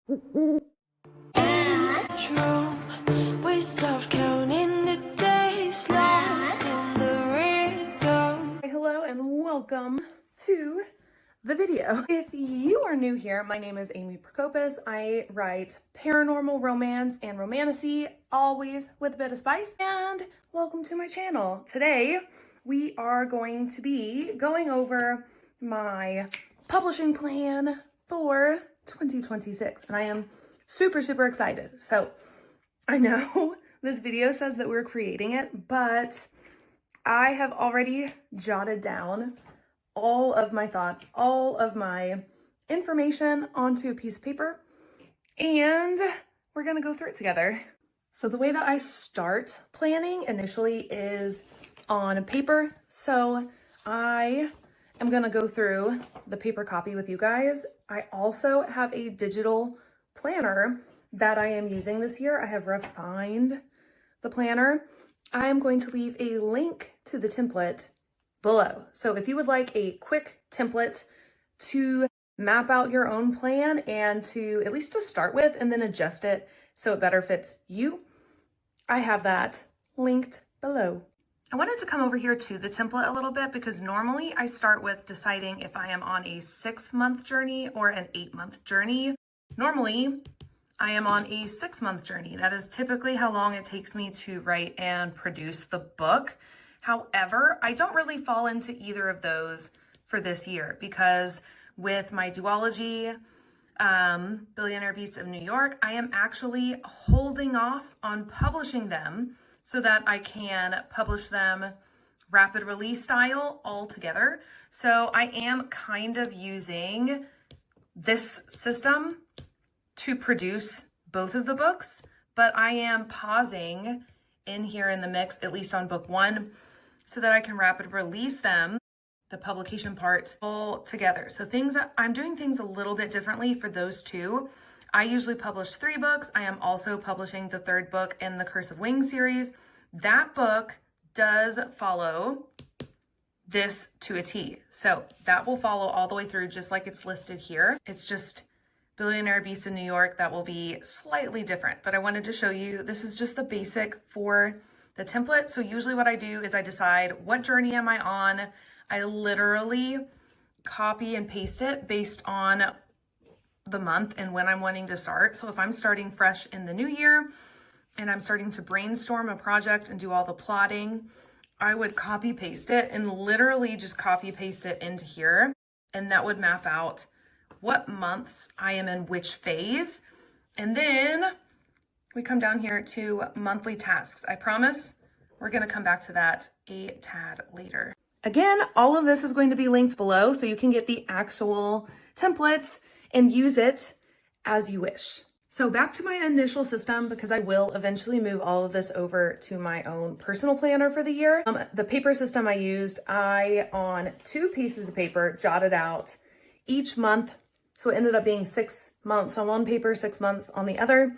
We stopped counting the days, lost in the rhythm. Hello and welcome to the video. If you are new here, my name is Amy Prokopis. I write paranormal romance and romantasy, always with a bit of spice. And welcome to my channel. Today, we are going to be going over my publishing plan for 2026. And I am super excited. So I know this video says that we're creating it, but I have already jotted down all of my thoughts, all of my information onto a piece of paper, and we're gonna go through it together. So the way that I start planning initially is on paper. So I am gonna go through the paper copy with you guys. I also have a digital planner that I am using this year. I have refined the planner. I am going to leave a link to the template below. So if you would like a quick template to map out your own plan and to at least to start with and then adjust it so it better fits you, I have that linked below. I wanted to come over here to the template a little bit because normally I start with deciding if I am on a 6-month journey or an 8-month journey. Normally, I am on a 6-month journey. That is typically how long it takes me to write and produce the book. However, I don't really fall into either of those for this year because with my duology, Billionaire Beasts of New York, I am actually holding off on publishing them so that I can publish them rapid release style all together. So I am kind of using this system to produce both of the books, but I am pausing in here in the mix, at least on book 1, so that I can rapid release them, the publication part, all together. So I'm doing things a little bit differently for those two. I usually publish 3 books. I am also publishing the 3rd book in the Curse of Wings series. That book does follow this to a T. So that will follow all the way through just like it's listed here. It's just Billionaire Beast in New York that will be slightly different, but I wanted to show you, this is just the basic for the template. So usually what I do is I decide what journey am I on. I literally copy and paste it based on the month and when I'm wanting to start. So if I'm starting fresh in the new year and I'm starting to brainstorm a project and do all the plotting, I would copy paste it and literally just copy paste it into here. And that would map out what months I am in which phase. And then we come down here to monthly tasks. I promise we're gonna come back to that a tad later. Again, all of this is going to be linked below so you can get the actual templates and use it as you wish. So back to my initial system, because I will eventually move all of this over to my own personal planner for the year. The paper system I used, on 2 pieces of paper, jotted out each month. So it ended up being 6 months on one paper, 6 months on the other,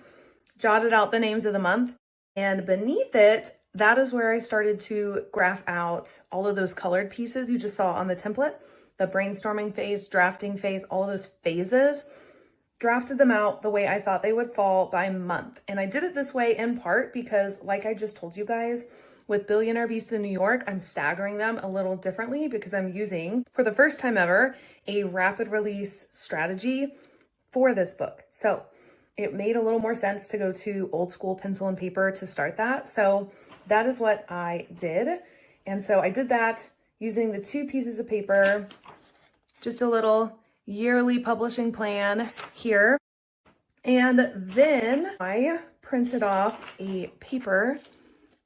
jotted out the names of the month. And beneath it, that is where I started to graph out all of those colored pieces you just saw on the template, the brainstorming phase, drafting phase, all of those phases, drafted them out the way I thought they would fall by month. And I did it this way in part because, like I just told you guys, with Billionaire Beast in New York, I'm staggering them a little differently because I'm using, for the first time ever, a rapid release strategy for this book. So it made a little more sense to go to old school pencil and paper to start that. So that is what I did. And so I did that using the 2 pieces of paper, just a little yearly publishing plan here. And then I printed off a paper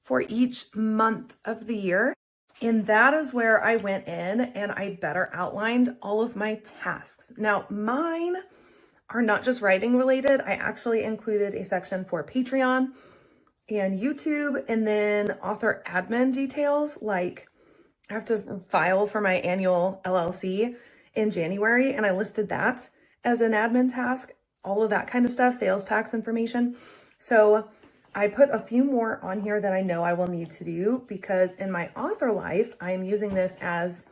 for each month of the year. And that is where I went in and I better outlined all of my tasks. Now, mine are not just writing related. I actually included a section for Patreon and YouTube, and then author admin details, like I have to file for my annual LLC in January, and I listed that as an admin task, all of that kind of stuff, sales tax information. So I put a few more on here that I know I will need to do because in my author life, I am using this as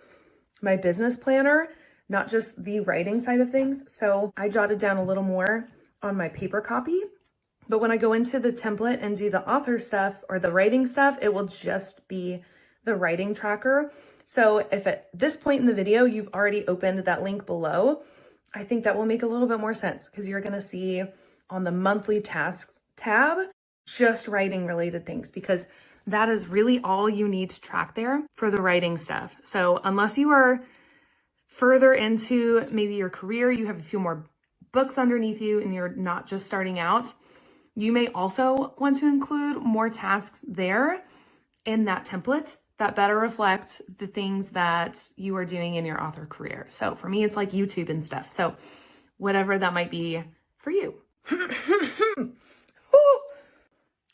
my business planner, not just the writing side of things. So I jotted down a little more on my paper copy. But when I go into the template and do the author stuff or the writing stuff, it will just be the writing tracker. So if at this point in the video, you've already opened that link below, I think that will make a little bit more sense because you're going to see on the monthly tasks tab, just writing related things, because that is really all you need to track there for the writing stuff. So unless you are further into maybe your career, you have a few more books underneath you and you're not just starting out, you may also want to include more tasks there in that template that better reflect the things that you are doing in your author career. So for me, it's like YouTube and stuff. So whatever that might be for you.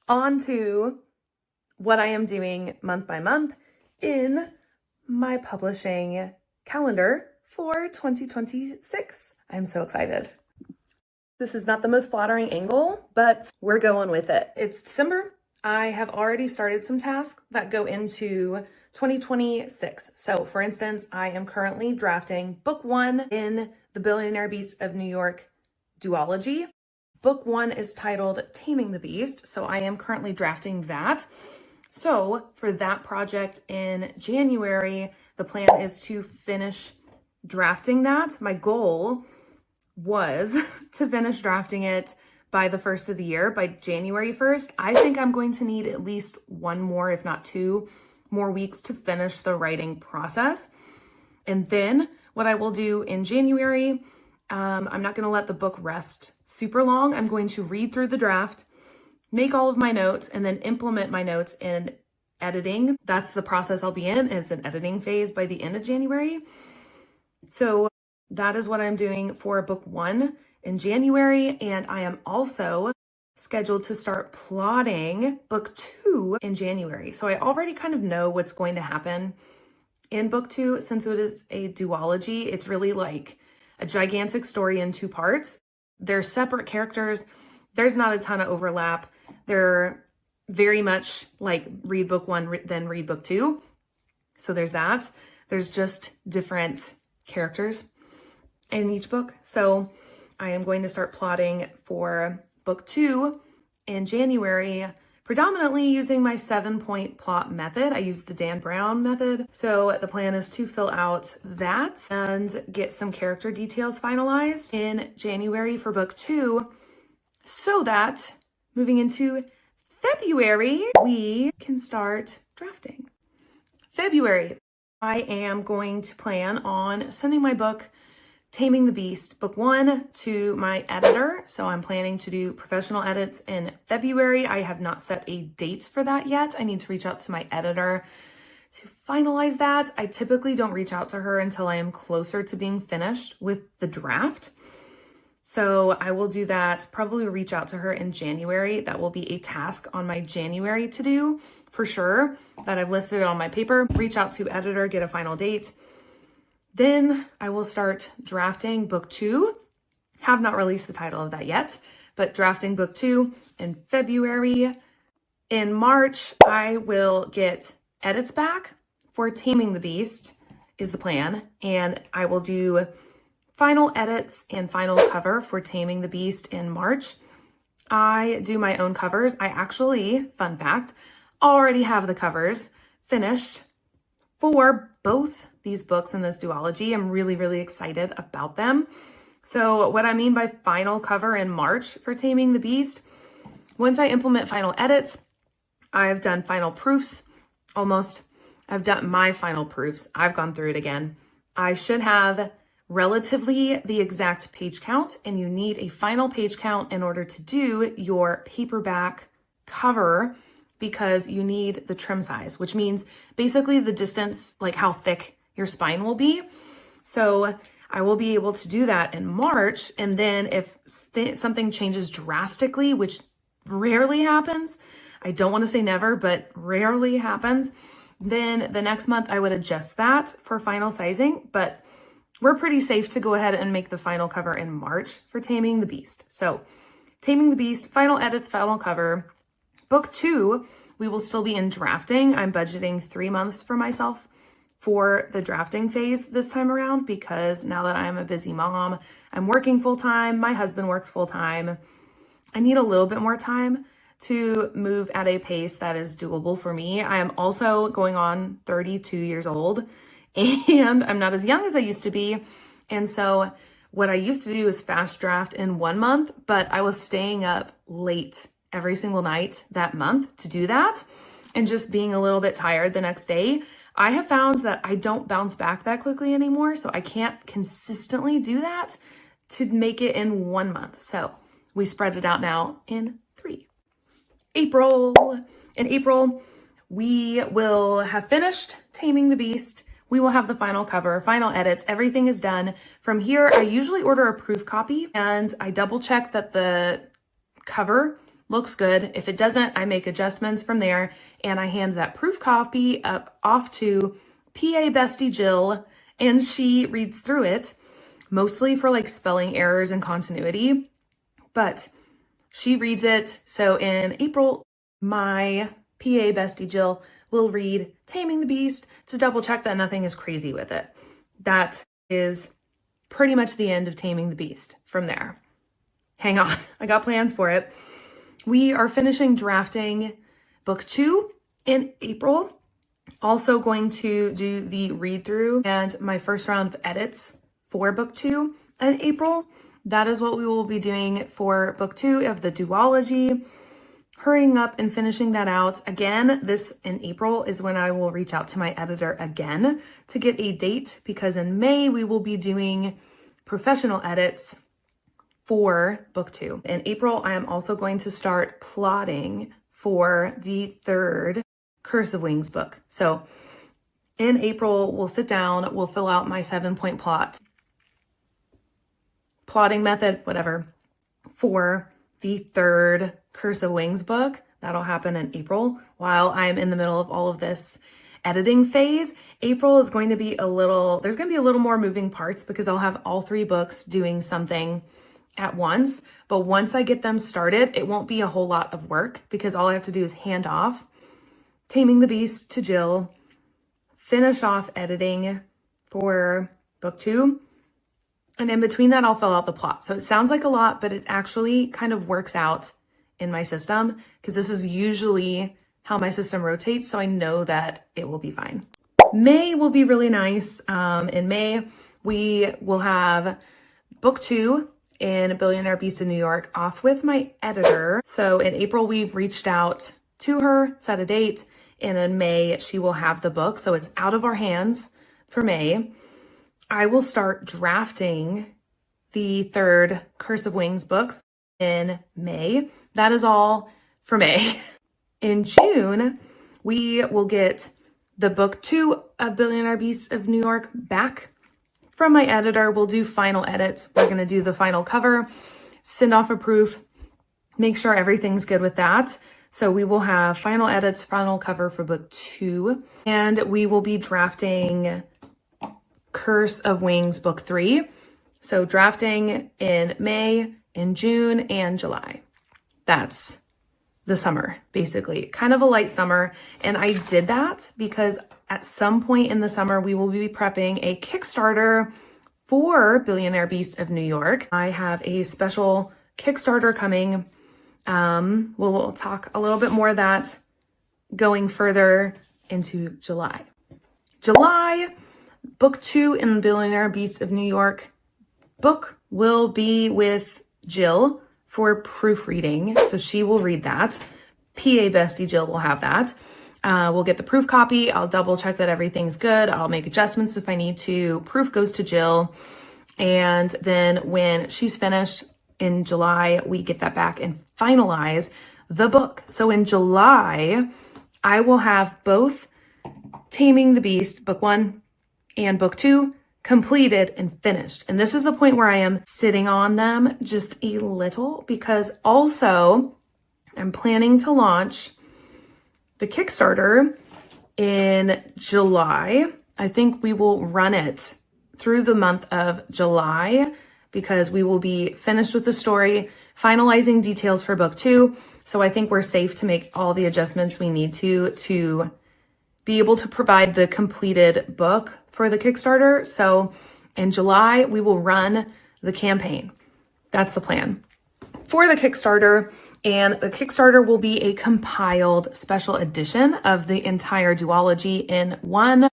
On to what I am doing month by month in my publishing calendar for 2026. I'm so excited. This is not the most flattering angle, but we're going with it. It's December. I have already started some tasks that go into 2026. So for instance, I am currently drafting book 1 in the Billionaire Beast of New York duology. Book 1 is titled Taming the Beast. So I am currently drafting that. So for that project in January, the plan is to finish drafting that. My goal was to finish drafting it by the first of the year, by January 1st. I think I'm going to need at least one more, if not 2 more weeks to finish the writing process. And then what I will do in January, I'm not going to let the book rest super long. I'm going to read through the draft, make all of my notes, and then implement my notes in editing. That's the process I'll be in. It's an editing phase by the end of January. So that is what I'm doing for book 1 in January. And I am also scheduled to start plotting book 2 in January. So I already kind of know what's going to happen in book 2. Since it is a duology, it's really like a gigantic story in 2 parts. They're separate characters. There's not a ton of overlap. They're very much like read book 1, then read book 2. So there's that. There's just different characters in each book. So I am going to start plotting for book 2 in January, predominantly using my 7-point plot method. I use the Dan Brown method. So the plan is to fill out that and get some character details finalized in January for book 2, so that moving into February, we can start drafting. February, I am going to plan on sending my book Taming the Beast, book 1, to my editor. So I'm planning to do professional edits in February. I have not set a date for that yet. I need to reach out to my editor to finalize that. I typically don't reach out to her until I am closer to being finished with the draft. So I will do that, probably reach out to her in January. That will be a task on my January to do for sure that I've listed on my paper. Reach out to editor, get a final date. Then I will start drafting book 2. Have not released the title of that yet, but drafting book 2 in February. In March, I will get edits back for Taming the Beast is the plan. And I will do final edits and final cover for Taming the Beast in March. I do my own covers. I actually, fun fact, already have the covers finished for both these books in this duology. I'm really, really excited about them. So what I mean by final cover in March for Taming the Beast, once I implement final edits, I've done final proofs almost. I've done my final proofs. I've gone through it again. I should have relatively the exact page count, and you need a final page count in order to do your paperback cover, because you need the trim size, which means basically the distance, like how thick your spine will be. So I will be able to do that in March. And then if something changes drastically, which rarely happens, I don't want to say never, but rarely happens, then the next month I would adjust that for final sizing. But we're pretty safe to go ahead and make the final cover in March for Taming the Beast. So Taming the Beast, final edits, final cover. Book 2, we will still be in drafting. I'm budgeting 3 months for myself for the drafting phase this time around, because now that I'm a busy mom, I'm working full time, my husband works full time. I need a little bit more time to move at a pace that is doable for me. I am also going on 32 years old and I'm not as young as I used to be. And so what I used to do is fast draft in 1 month, but I was staying up late every single night that month to do that and just being a little bit tired the next day. I have found that I don't bounce back that quickly anymore, so I can't consistently do that to make it in 1 month. So we spread it out now in 3. April. In April, we will have finished Taming the Beast. We will have the final cover, final edits. Everything is done. From here, I usually order a proof copy and I double check that the cover looks good. If it doesn't, I make adjustments from there and I hand that proof copy off to PA Bestie Jill, and she reads through it, mostly for like spelling errors and continuity, but she reads it. So in April, my PA Bestie Jill will read Taming the Beast to double check that nothing is crazy with it. That is pretty much the end of Taming the Beast. From there, hang on, I got plans for it. We are finishing drafting book 2 in April. Also going to do the read through and my first round of edits for book 2 in April. That is what we will be doing for book 2 of the duology. Hurrying up and finishing that out. Again, this in April is when I will reach out to my editor again to get a date, because in May we will be doing professional edits for book 2. In April, I am also going to start plotting for the 3rd Curse of Wings book. So in April, we'll sit down, we'll fill out my 7-point plotting method, whatever, for the 3rd Curse of Wings book. That'll happen in April while I'm in the middle of all of this editing phase. April is going to be there's going to be a little more moving parts because I'll have all 3 books doing something at once. But once I get them started, it won't be a whole lot of work because all I have to do is hand off Taming the Beast to Jill, finish off editing for book 2. And in between that, I'll fill out the plot. So it sounds like a lot, but it actually kind of works out in my system because this is usually how my system rotates. So I know that it will be fine. May will be really nice. In May, we will have book 2 in Billionaire Beast in New York off with my editor. So in April, we've reached out to her, set a date, and in May, she will have the book. So it's out of our hands for May. I will start drafting the 3rd Curse of Wings books in May. That is all for May. In June, we will get the book 2 of Billionaire Beasts of New York back from my editor. We'll do final edits. We're going to do the final cover, send off a proof, make sure everything's good with that. So we will have final edits, final cover for book 2, and we will be drafting Curse of Wings book 3. So drafting in May, in June, and July. That's the summer, basically. Kind of a light summer. And I did that because at some point in the summer, we will be prepping a Kickstarter for Billionaire Beast of New York. I have a special Kickstarter coming. We'll talk a little bit more of that going further into July. July, book 2 in Billionaire Beast of New York book will be with Jill for proofreading. So she will read that. PA Bestie Jill will have that. We'll get the proof copy. I'll double check that everything's good. I'll make adjustments if I need to. Proof goes to Jill. And then when she's finished in July, we get that back and finalize the book. So in July, I will have both Taming the Beast, book 1 and book 2 completed and finished. And this is the point where I am sitting on them just a little because also I'm planning to launch the Kickstarter in July. I think we will run it through the month of July because we will be finished with the story, finalizing details for book 2. So I think we're safe to make all the adjustments we need to be able to provide the completed book for the Kickstarter. So in July, we will run the campaign. That's the plan for the Kickstarter. And the Kickstarter will be a compiled special edition of the entire duology in one.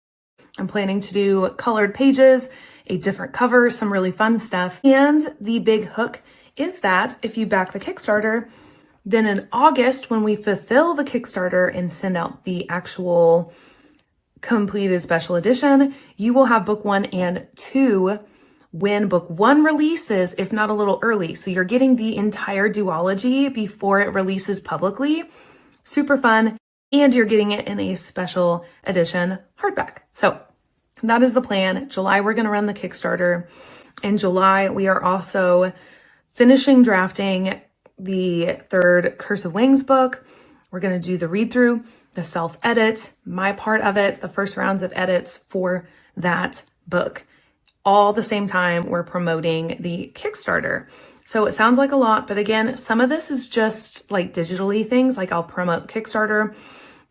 I'm planning to do colored pages, a different cover, some really fun stuff. And the big hook is that if you back the Kickstarter, then in August, when we fulfill the Kickstarter and send out the actual completed special edition, you will have book 1 and 2 when book 1 releases, if not a little early. So you're getting the entire duology before it releases publicly. Super fun. And you're getting it in a special edition hardback. So that is the plan. July, we're going to run the Kickstarter. In July, we are also finishing drafting the 3rd Curse of Wings book. We're going to do the read through, the self-edit, my part of it, the first rounds of edits for that book. All the same time we're promoting the Kickstarter. So it sounds like a lot, but again, some of this is just like digitally things, like I'll promote Kickstarter.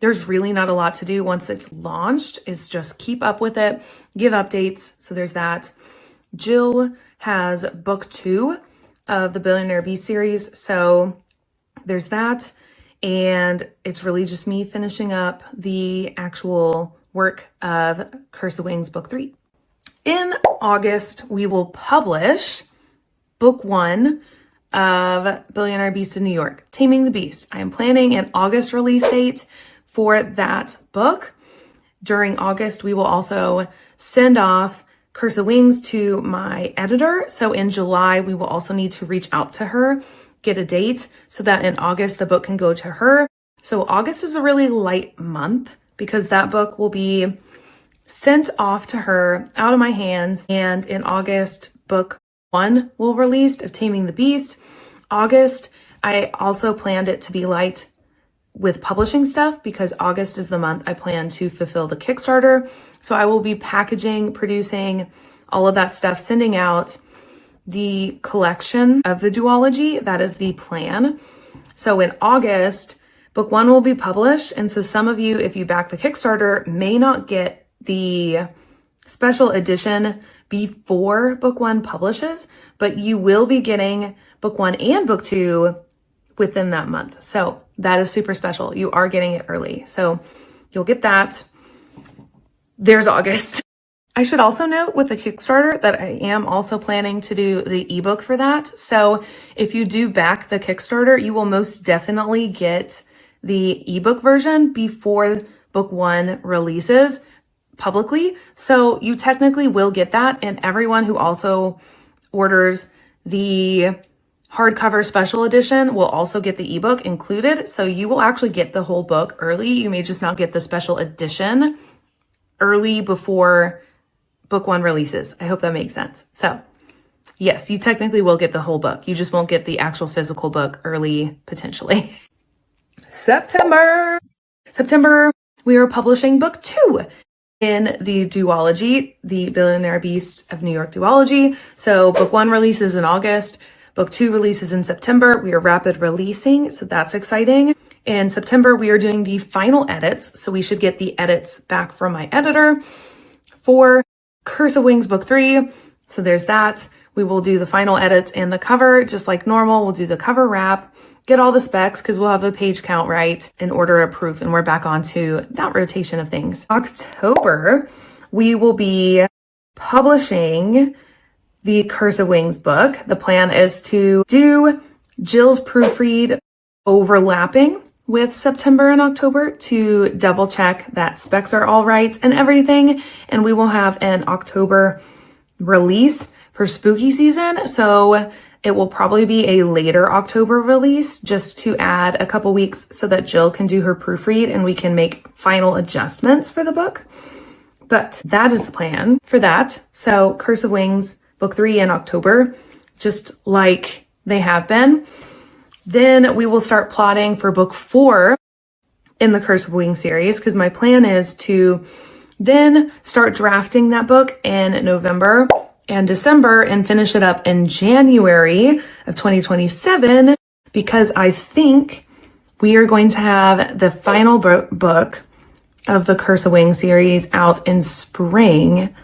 There's really not a lot to do once it's launched, is just keep up with it, give updates. So there's that. Jill has book 2 of the Billionaire Beast series. So there's that. And it's really just me finishing up the actual work of Curse of Wings book 3. In August, we will publish book 1 of Billionaire Beast in New York, Taming the Beast. I am planning an August release date for that book. During August, we will also send off Curse of Wings to my editor. So in July, we will also need to reach out to her, get a date so that in August, the book can go to her. So August is a really light month because that book will be sent off to her out of my hands. And in August, book 1 will release of Taming the Beast. August, I also planned it to be light with publishing stuff because August is the month I plan to fulfill the Kickstarter. So I will be packaging, producing all of that stuff, sending out the collection of the duology. That is the plan. So in August, book 1 will be published. And so some of you, if you back the Kickstarter, may not get the special edition before book 1 publishes, but you will be getting book 1 and book 2 within that month. So that is super special. You are getting it early. So you'll get that. There's August. I should also note with the Kickstarter that I am also planning to do the ebook for that. So if you do back the Kickstarter, you will most definitely get the ebook version before book 1 releases publicly. So you technically will get that. And everyone who also orders the hardcover special edition will also get the ebook included. So you will actually get the whole book early. You may just not get the special edition early before book 1 releases. I hope that makes sense. So yes, you technically will get the whole book. You just won't get the actual physical book early, potentially. September, we are publishing book 2 in the duology, the Billionaire Beast of New York duology. So book 1 releases in August. Book 2 releases in September. We are rapid releasing, so that's exciting. In September, we are doing the final edits. So we should get the edits back from my editor for Curse of Wings book 3. So there's that. We will do the final edits and the cover just like normal. We'll do the cover wrap, get all the specs because we'll have the page count right in order of proof. And we're back onto that rotation of things. October, we will be publishing the Curse of Wings book. The plan is to do Jill's proofread overlapping with September and October to double check that specs are all right and everything. And we will have an October release for spooky season. So it will probably be a later October release just to add a couple weeks so that Jill can do her proofread and we can make final adjustments for the book. But that is the plan for that. So Curse of Wings book 3 in October, just like they have been. Then we will start plotting for book 4 in the Curse of Wings series because my plan is to then start drafting that book in November and December and finish it up in January of 2027 because I think we are going to have the final book of the Curse of Wings series out in spring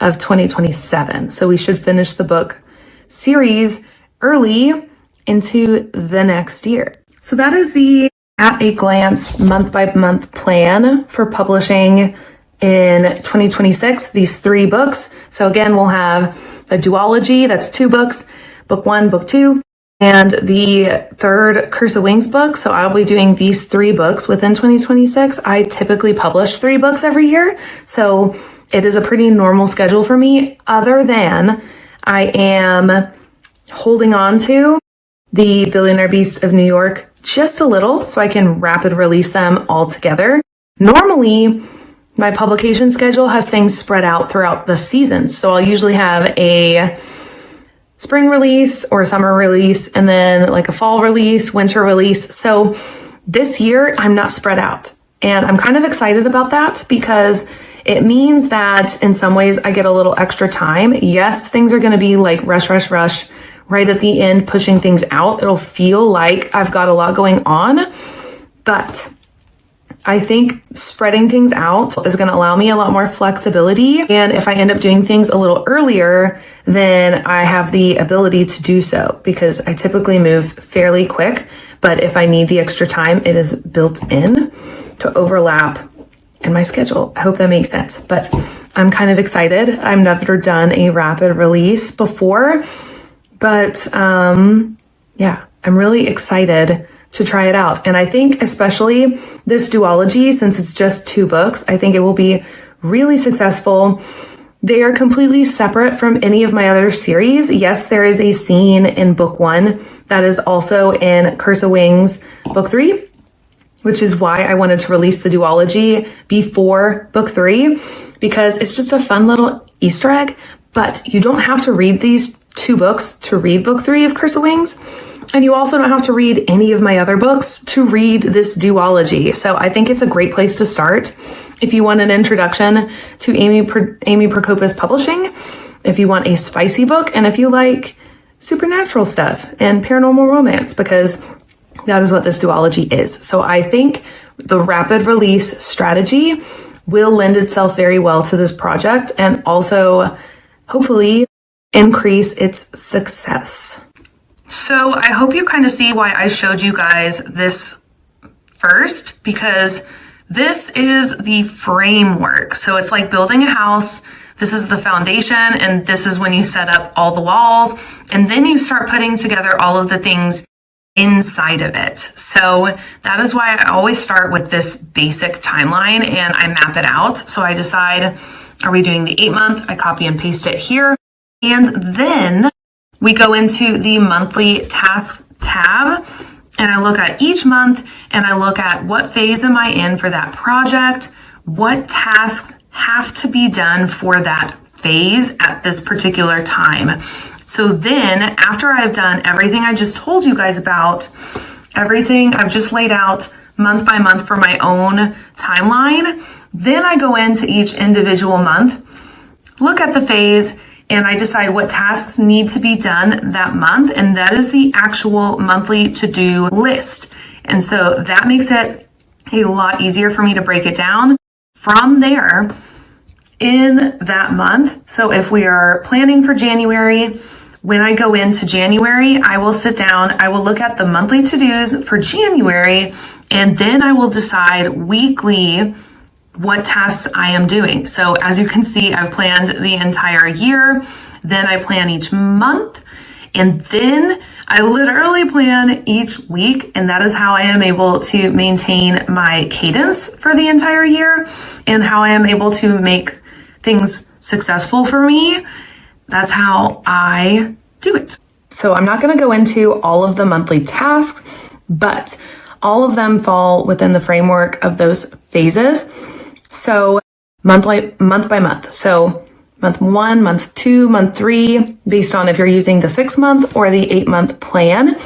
of 2027. So we should finish the book series early into the next year. So that is the at a glance month by month plan for publishing in 2026, these 3 books. So again, we'll have a duology, that's 2 books, book 1, book 2, and the 3rd Curse of Wings book. So I'll be doing these 3 books within 2026. I typically publish 3 books every year. So it is a pretty normal schedule for me, other than I am holding on to the Billionaire Beast of New York just a little so I can rapid release them all together. Normally, my publication schedule has things spread out throughout the seasons. So I'll usually have a spring release or a summer release, and then like a fall release, winter release. So this year I'm not spread out, and I'm kind of excited about that because it means that in some ways I get a little extra time. Yes, things are going to be like rush right at the end, pushing things out. It'll feel like I've got a lot going on, but I think spreading things out is going to allow me a lot more flexibility. And if I end up doing things a little earlier, then I have the ability to do so because I typically move fairly quick. But if I need the extra time, it is built in to overlap in my schedule. I hope that makes sense. But I'm kind of excited. I've never done a rapid release before, but yeah, I'm really excited to try it out. And I think especially this duology, since it's just 2 books, I think it will be really successful. They are completely separate from any of my other series. Yes, there is a scene in book 1 that is also in Curse of Wings book 3, which is why I wanted to release the duology before book 3, because it's just a fun little Easter egg. But you don't have to read these 2 books to read book 3 of Curse of Wings. And you also don't have to read any of my other books to read this duology. So I think it's a great place to start if you want an introduction to Amy Prokopis publishing, if you want a spicy book, and if you like supernatural stuff and paranormal romance, because that is what this duology is. So I think the rapid release strategy will lend itself very well to this project and also hopefully increase its success. So I hope you kind of see why I showed you guys this first, because this is the framework. So it's like building a house. This is the foundation, and this is when you set up all the walls, and then you start putting together all of the things inside of it. So that is why I always start with this basic timeline and I map it out. So I decide, are we doing the 8-month? I copy and paste it here. And then we go into the monthly tasks tab, and I look at each month and I look at what phase am I in for that project, what tasks have to be done for that phase at this particular time. So then after I've done everything I just told you guys about, everything I've just laid out month by month for my own timeline, then I go into each individual month, look at the phase, and I decide what tasks need to be done that month. And that is the actual monthly to-do list. And so that makes it a lot easier for me to break it down from there in that month. So if we are planning for January, when I go into January, I will sit down, I will look at the monthly to-dos for January, and then I will decide weekly what tasks I am doing. So as you can see, I've planned the entire year, then I plan each month, and then I literally plan each week. And that is how I am able to maintain my cadence for the entire year and how I am able to make things successful for me. That's how I do it. So I'm not going to go into all of the monthly tasks, but all of them fall within the framework of those phases. So month by month. So month 1, month 2, month 3, based on if you're using the 6-month or the 8-month plan.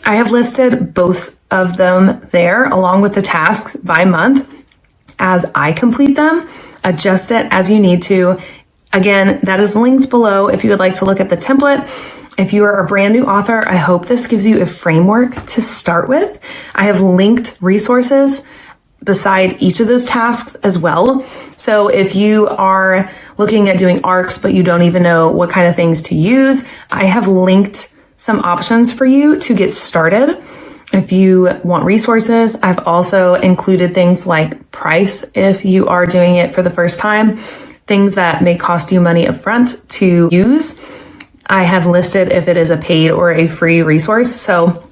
I have listed both of them there along with the tasks by month. As I complete them, adjust it as you need to. Again, that is linked below if you would like to look at the template. If you are a brand new author, I hope this gives you a framework to start with. I have linked resources beside each of those tasks as well. So if you are looking at doing ARCs, but you don't even know what kind of things to use, I have linked some options for you to get started. If you want resources, I've also included things like price if you are doing it for the first time, things that may cost you money upfront to use. I have listed if it is a paid or a free resource. So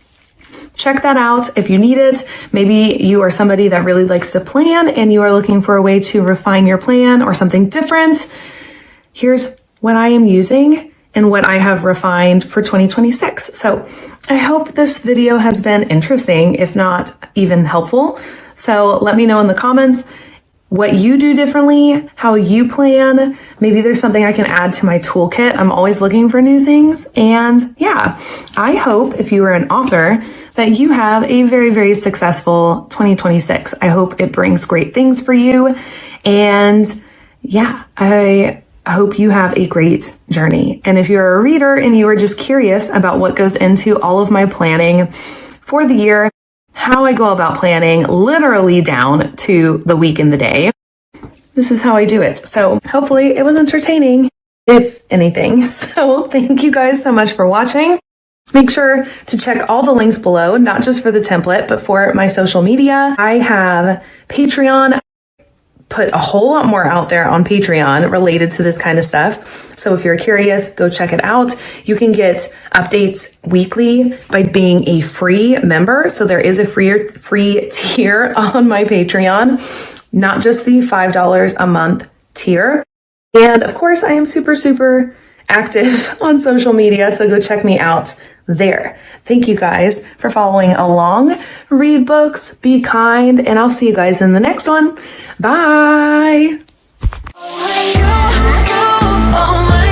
check that out if you need it. Maybe you are somebody that really likes to plan and you are looking for a way to refine your plan or something different. Here's what I am using and what I have refined for 2026. So I hope this video has been interesting, if not even helpful. So let me know in the comments what you do differently, how you plan. Maybe there's something I can add to my toolkit. I'm always looking for new things. And yeah, I hope if you are an author that you have a very, very successful 2026. I hope it brings great things for you. And yeah, I hope you have a great journey. And if you're a reader and you are just curious about what goes into all of my planning for the year, how I go about planning literally down to the week and the day, this is how I do it. So hopefully it was entertaining, if anything. So thank you guys so much for watching. Make sure to check all the links below, not just for the template, but for my social media. I have Patreon. Put a whole lot more out there on Patreon related to this kind of stuff. So if you're curious, go check it out. You can get updates weekly by being a free member. So there is a free tier on my Patreon, not just the $5 a month tier. And of course, I am super, super active on social media. So go check me out there. Thank you guys for following along. Read books, be kind, and I'll see you guys in the next one. Bye. Oh my